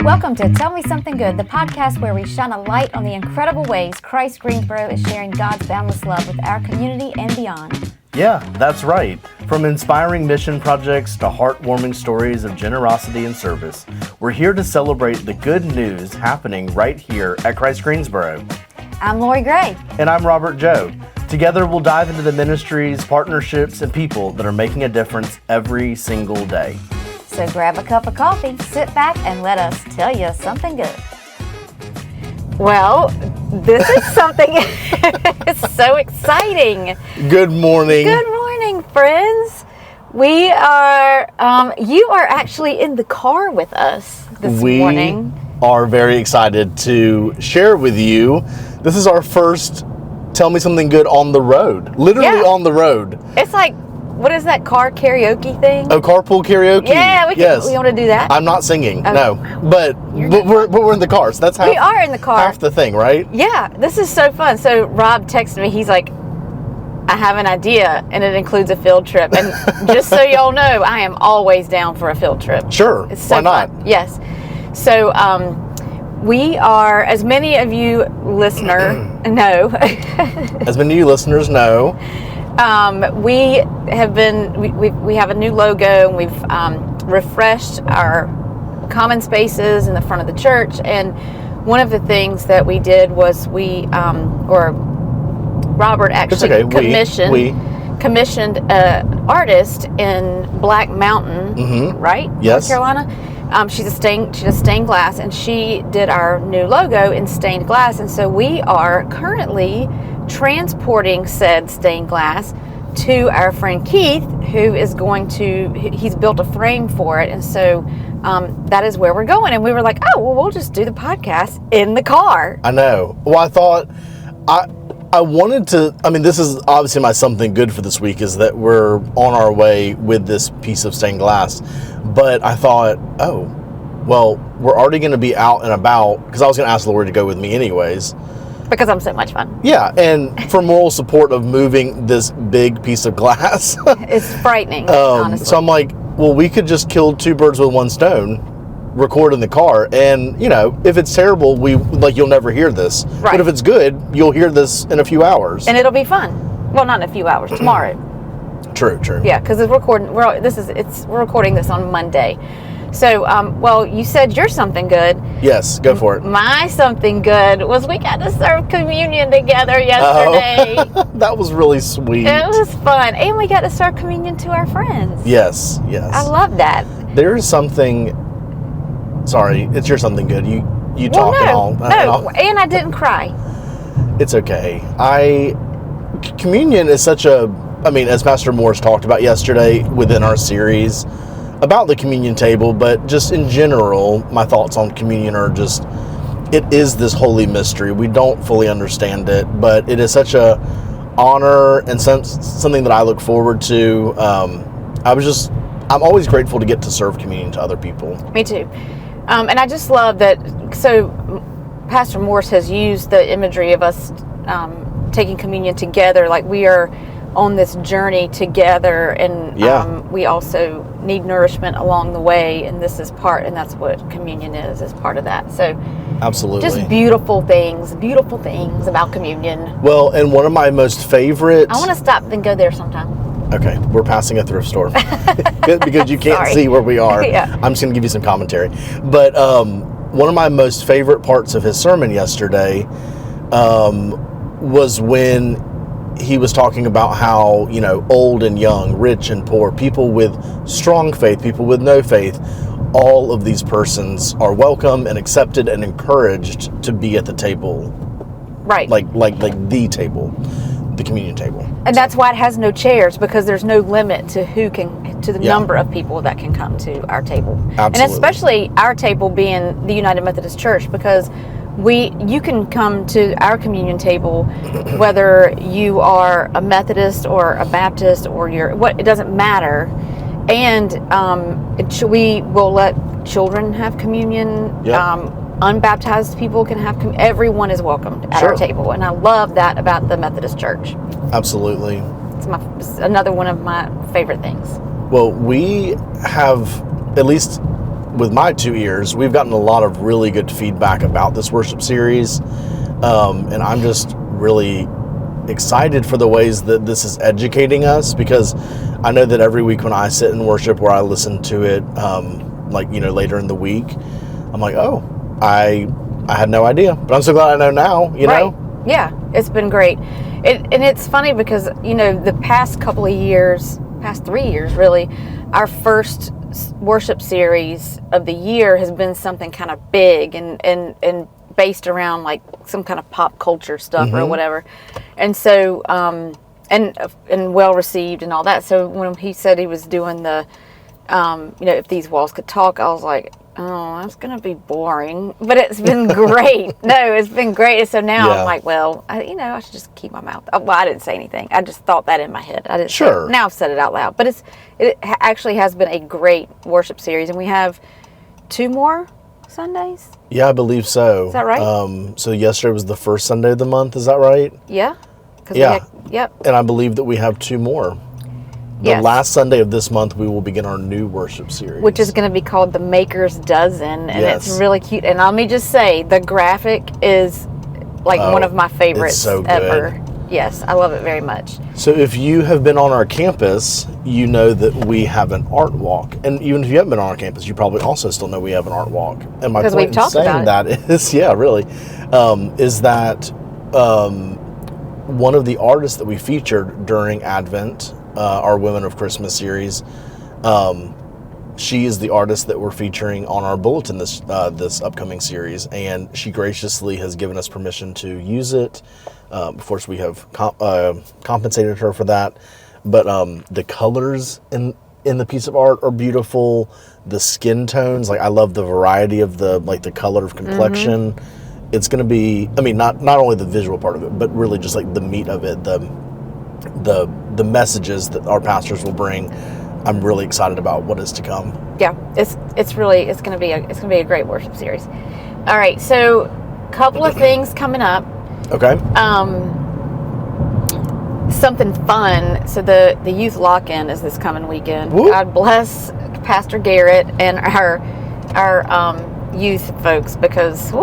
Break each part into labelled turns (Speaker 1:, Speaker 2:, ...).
Speaker 1: Welcome to Tell Me Something Good, the podcast where we shine a light on the incredible ways Christ Greensboro is sharing God's boundless love with our community and beyond.
Speaker 2: Yeah, that's right. From inspiring mission projects to heartwarming stories of generosity and service, we're here to celebrate the good news happening right here at Christ Greensboro.
Speaker 1: I'm Lori Gray.
Speaker 2: And I'm Robert Joe. Together we'll dive into the ministries, partnerships, and people that are making a difference every single day.
Speaker 1: So grab a cup of coffee, sit back, and let us tell you something good. Well, this is something it's so exciting.
Speaker 2: Good morning.
Speaker 1: Good morning, friends. We are, you are actually in the car with us this morning.
Speaker 2: We are very excited to share with you. This is our first Tell Me Something Good on the road. Literally on the road.
Speaker 1: It's like, what is that car karaoke thing?
Speaker 2: Oh, carpool karaoke.
Speaker 1: Yeah, we want to do that.
Speaker 2: I'm not singing,
Speaker 1: okay.
Speaker 2: no. But we're in the car, so that's half.
Speaker 1: We are in the car.
Speaker 2: Half the thing, right?
Speaker 1: Yeah, this is so fun. So Rob texted me. He's like, I have an idea, and it includes a field trip. And just so y'all know, I am always down for a field trip.
Speaker 2: Sure.
Speaker 1: It's so
Speaker 2: Why not?
Speaker 1: fun. Yes. So we are, as many of you know.
Speaker 2: As many of you listeners know.
Speaker 1: We have a new logo, and we've refreshed our common spaces in the front of the church. And one of the things that we did was Robert actually commissioned an artist in Black Mountain, right?
Speaker 2: Yes.
Speaker 1: North Carolina. She does stained glass, and she did our new logo in stained glass. And so we are currently transporting said stained glass to our friend Keith, who is he's built a frame for it. And so that is where we're going. And we were like, oh, well, we'll just do the podcast in the car.
Speaker 2: I know. Well, I thought I wanted to, this is obviously my something good for this week, is that we're on our way with this piece of stained glass. But I thought, oh, well, we're already going to be out and about, because I was going to ask Lori to go with me anyways.
Speaker 1: Because I'm so much fun.
Speaker 2: Yeah, and for moral support of moving this big piece of glass.
Speaker 1: It's frightening, honestly.
Speaker 2: So I'm like, well, we could just kill two birds with one stone, record in the car, and, if it's terrible, you'll never hear this.
Speaker 1: Right.
Speaker 2: But if it's good, you'll hear this in a few hours.
Speaker 1: And it'll be fun. Well, not in a few hours, tomorrow.
Speaker 2: True.
Speaker 1: Yeah, because we're recording this on Monday. So, you said you're something good.
Speaker 2: Yes, go for it.
Speaker 1: My something good was we got to serve communion together yesterday.
Speaker 2: Oh. That was really sweet.
Speaker 1: It was fun. And we got to serve communion to our friends.
Speaker 2: Yes.
Speaker 1: I love that.
Speaker 2: There is something... Sorry, it's your something good. You talk and all.
Speaker 1: No, and I didn't cry.
Speaker 2: It's okay. Communion is such a... as Pastor Morris talked about yesterday within our series about the communion table, but just in general, my thoughts on communion are just, it is this holy mystery. We don't fully understand it, but it is such a honor and something that I look forward to. I'm always grateful to get to serve communion to other people.
Speaker 1: Me too. And I just love that. So Pastor Morris has used the imagery of us taking communion together, like we are on this journey together, and we also need nourishment along the way, and this is that's what communion is part of that. So
Speaker 2: absolutely,
Speaker 1: just beautiful things about communion.
Speaker 2: Well, and one of my most favorite,
Speaker 1: I want to stop and go there sometime.
Speaker 2: Okay, we're passing a thrift store because you can't see where we are.
Speaker 1: Yeah.
Speaker 2: I'm just going to give you some commentary. But one of my most favorite parts of his sermon yesterday was when he was talking about how, old and young, rich and poor, people with strong faith, people with no faith, all of these persons are welcome and accepted and encouraged to be at the table.
Speaker 1: Right.
Speaker 2: Like the table, the communion table.
Speaker 1: And that's why it has no chairs, because there's no limit to the number of people that can come to our table.
Speaker 2: Absolutely.
Speaker 1: And especially our table being the United Methodist Church, because you can come to our communion table whether you are a Methodist or a Baptist or it doesn't matter. And we will let children have communion.
Speaker 2: Yep.
Speaker 1: Unbaptized people can have everyone is welcomed at our table, and I love that about the Methodist Church.
Speaker 2: Absolutely.
Speaker 1: It's another one of my favorite things.
Speaker 2: Well, we have, at least with my 2 ears, we've gotten a lot of really good feedback about this worship series. And I'm just really excited for the ways that this is educating us, because I know that every week when I sit in worship, where I listen to it, later in the week, I'm like, oh, I had no idea, but I'm so glad I know now, you know?
Speaker 1: Yeah, it's been great. And it's funny because, the past 3 years really, our first worship series of the year has been something kind of big and based around like some kind of pop culture stuff or whatever. And so, and well received and all that. So when he said he was doing the, if these walls could talk, I was like, oh, that's going to be boring, but it's been great. No, it's been great. So now I'm like, well, I should just keep my mouth. Well, I didn't say anything. I just thought that in my head. I didn't.
Speaker 2: Sure.
Speaker 1: Now I've said it out loud, but it actually has been a great worship series, and we have 2 more Sundays.
Speaker 2: Yeah, I believe so.
Speaker 1: Is that right?
Speaker 2: So yesterday was the first Sunday of the month. Is that right?
Speaker 1: Yeah.
Speaker 2: Yep. And I believe that we have 2 more. The last Sunday of this month, we will begin our new worship series,
Speaker 1: which is going to be called The Maker's Dozen, and it's really cute. And let me just say, the graphic is like one of my favorites ever. Yes, I love it very much.
Speaker 2: So if you have been on our campus, you know that we have an art walk. And even if you haven't been on our campus, you probably also still know we have an art walk. And my point in saying that is, is that one of the artists that we featured during Advent, our Women of Christmas series, she is the artist that we're featuring on our bulletin this upcoming series, and she graciously has given us permission to use it. Of course, we have compensated her for that, but the colors in the piece of art are beautiful. The skin tones, like I love the variety of the color of complexion. It's going to be, not only the visual part of it, but really just like the meat of it, the messages that our pastors will bring. I'm really excited about what is to come.
Speaker 1: Yeah, it's going to be a great worship series. All right, so couple of things coming up.
Speaker 2: Okay.
Speaker 1: Something fun. So the youth lock-in is this coming weekend.
Speaker 2: Woo.
Speaker 1: God bless Pastor Garrett and our youth folks, because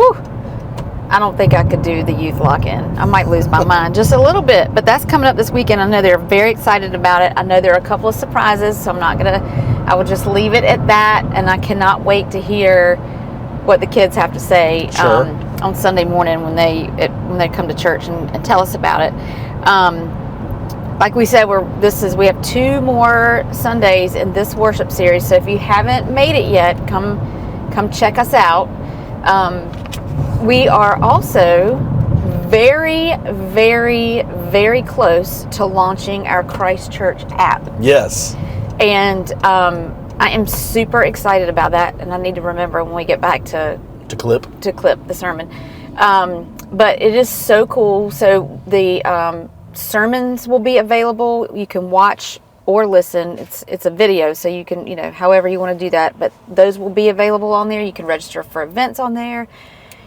Speaker 1: I don't think I could do the youth lock-in. I might lose my mind just a little bit, but that's coming up this weekend. I know they're very excited about it. I know there are a couple of surprises, so I will just leave it at that, and I cannot wait to hear what the kids have to say on Sunday morning when they come to church and tell us about it. Like we said, we have 2 more Sundays in this worship series, so if you haven't made it yet, come check us out. We are also very, very, very close to launching our Christchurch app.
Speaker 2: Yes.
Speaker 1: And I am super excited about that, and I need to remember when we get back to clip the sermon. But it is so cool. So the sermons will be available. You can watch or listen. It's a video, so you can, however you want to do that. But those will be available on there. You can register for events on there.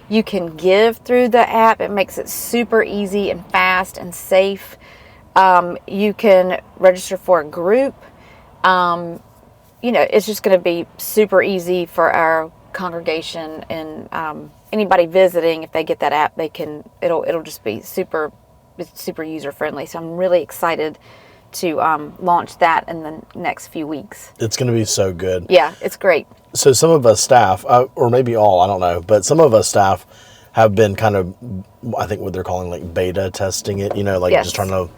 Speaker 1: You can give through the app. It makes it super easy and fast and safe. You can register for a group. It's just going to be super easy for our congregation, and anybody visiting, if they get that app, it'll just be super user friendly. So I'm really excited to launch that in the next few weeks.
Speaker 2: It's going to be so good.
Speaker 1: Yeah, it's great.
Speaker 2: So some of us staff, or maybe all, I don't know, but some of us staff have been kind of, I think what they're calling like beta testing it, just trying to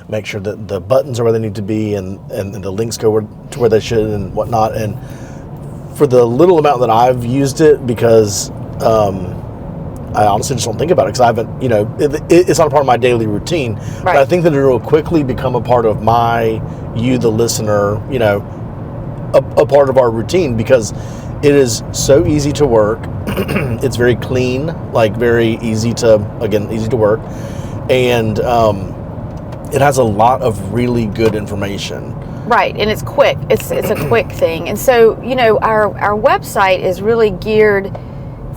Speaker 2: make sure that the buttons are where they need to be and the links go to where they should and whatnot. And for the little amount that I've used it, because I honestly just don't think about it, because I haven't, it's not a part of my daily routine. Right. But I think that it will quickly become a part of you, the listener, a part of our routine, because it is so easy to work. It's very clean, very easy to work. And it has a lot of really good information.
Speaker 1: Right, and it's quick. It's a quick thing. And so, our website is really geared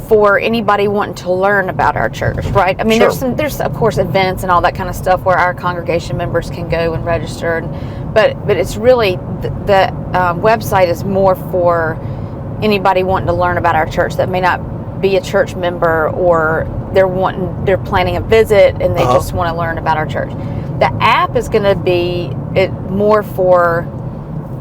Speaker 1: for anybody wanting to learn about our church, right? Sure. There's of course events and all that kind of stuff where our congregation members can go and register, but it's really the website is more for anybody wanting to learn about our church that may not be a church member, or they're planning a visit and they just want to learn about our church. The app is going to be more for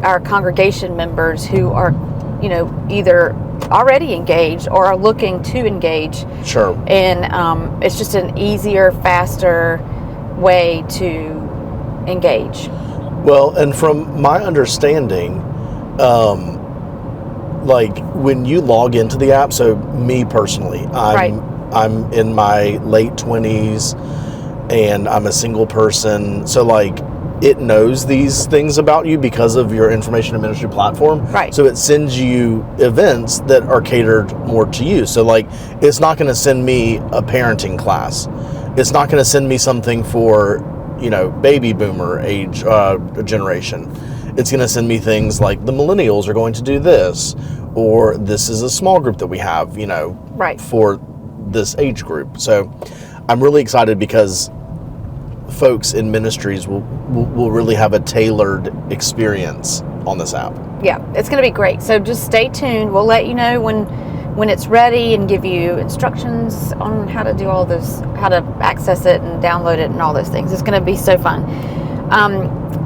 Speaker 1: our congregation members who are, either already engaged or are looking to engage.
Speaker 2: Sure.
Speaker 1: And it's just an easier, faster way to engage.
Speaker 2: Well, and from my understanding, like when you log into the app, so me personally, I'm in my late 20s and I'm a single person. So like it knows these things about you because of your information and ministry platform.
Speaker 1: Right.
Speaker 2: So it sends you events that are catered more to you. So like it's not going to send me a parenting class. It's not going to send me something for, baby boomer age generation. It's going to send me things like the millennials are going to do this, or this is a small group that we have, for this age group. So I'm really excited because folks in ministries will really have a tailored experience on this app.
Speaker 1: Yeah, it's going to be great. So just stay tuned. We'll let you know when it's ready and give you instructions on how to do all this, how to access it and download it and all those things. It's going to be so fun.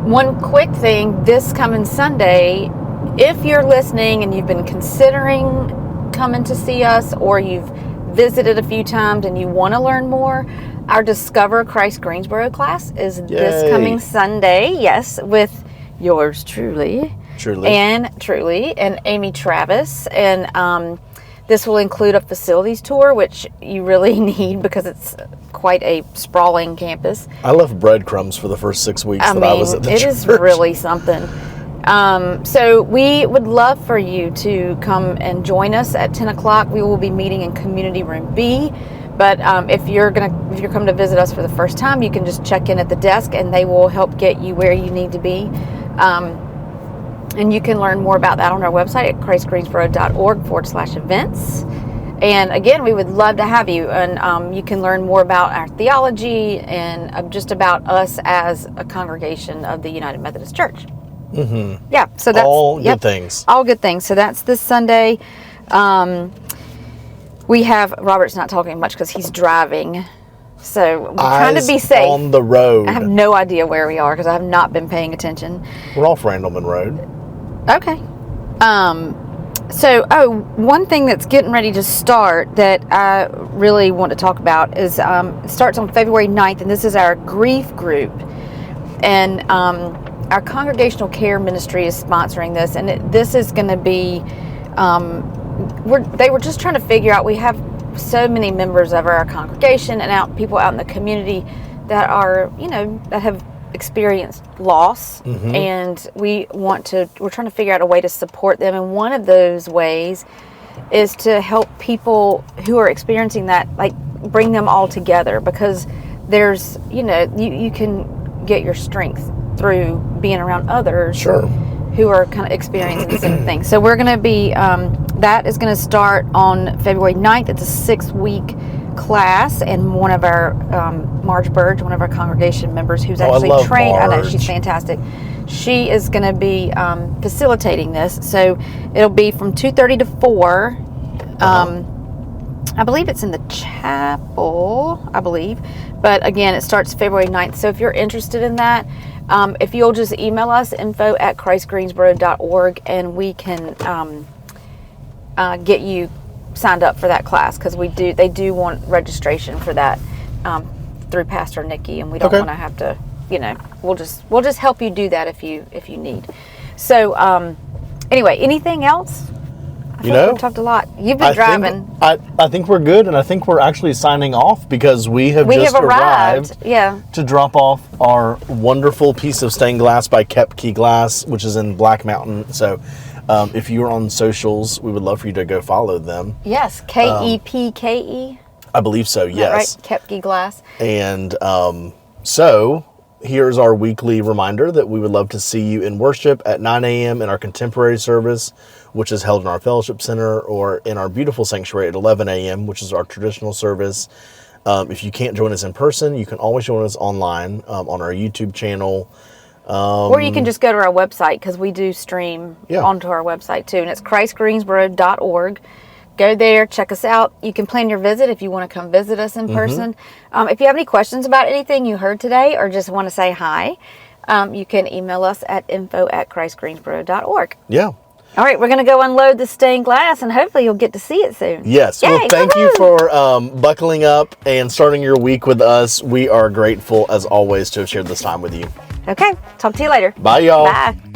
Speaker 1: One quick thing, this coming Sunday, if you're listening and you've been considering coming to see us, or you've visited a few times and you want to learn more, our Discover Christ Greensboro class is this coming Sunday. Yes, with yours truly. And Amy Travis. And this will include a facilities tour, which you really need because it's quite a sprawling campus.
Speaker 2: I left breadcrumbs for the first 6 weeks I was at the church. It is
Speaker 1: really something. So we would love for you to come and join us at 10 o'clock. We will be meeting in Community Room B. But if you're coming to visit us for the first time, you can just check in at the desk and they will help get you where you need to be. And you can learn more about that on our website at christgreensboro.org/events. And again, we would love to have you. And you can learn more about our theology and just about us as a congregation of the United Methodist Church.
Speaker 2: Mm-hmm.
Speaker 1: Yeah, so that's
Speaker 2: all good things.
Speaker 1: All good things. So that's this Sunday. We have Robert's not talking much because he's driving. So we're trying to be safe.
Speaker 2: On the road.
Speaker 1: I have no idea where we are because I have not been paying attention.
Speaker 2: We're off Randleman Road.
Speaker 1: Okay. So, one thing that's getting ready to start that I really want to talk about is it starts on February 9th, and this is our grief group. And our congregational care ministry is sponsoring this, and this is going to be, they were just trying to figure out, we have so many members of our congregation and people out in the community that are, that have experienced loss, and we're trying to figure out a way to support them, and one of those ways is to help people who are experiencing that, like bring them all together, because there's, you can get your strength through being around others who are kind of experiencing the same thing. So we're going to be, that is going to start on February 9th. It's a 6-week class, and one of our, Marge Burge, one of our congregation members who's actually trained,
Speaker 2: Marge.
Speaker 1: I know, she's fantastic. She is going to be facilitating this. So it'll be from 2:30 to 4. I believe it's in the chapel, But again, it starts February 9th. So if you're interested in that, if you'll just email us, info@christgreensboro.org, and we can get you signed up for that class, because they do want registration for that through Pastor Nikki, and we don't want to have to, we'll just help you do that if you need. So anyway, anything else? I feel like we've talked a lot. You've been driving.
Speaker 2: I think we're good, and I think we're actually signing off because we have arrived to drop off our wonderful piece of stained glass by Kepke Glass, which is in Black Mountain. So if you're on socials, we would love for you to go follow them.
Speaker 1: Yes, Kepke.
Speaker 2: I believe so, yes.
Speaker 1: Right, Kepke Glass.
Speaker 2: And so here's our weekly reminder that we would love to see you in worship at 9 a.m. in our contemporary service, which is held in our fellowship center, or in our beautiful sanctuary at 11 a.m., which is our traditional service. If you can't join us in person, you can always join us online on our YouTube channel.
Speaker 1: Or you can just go to our website, because we do stream onto our website too, and it's ChristGreensboro.org. Go there, check us out. You can plan your visit if you want to come visit us in person. If you have any questions about anything you heard today, or just want to say hi, you can email us at info@ChristGreensboro.org.
Speaker 2: Yeah.
Speaker 1: All right, we're going to go unload the stained glass, and hopefully you'll get to see it soon.
Speaker 2: Yes.
Speaker 1: Yay,
Speaker 2: well, thank you for buckling up and starting your week with us. We are grateful, as always, to have shared this time with you.
Speaker 1: Okay, talk to you later.
Speaker 2: Bye, y'all.
Speaker 1: Bye.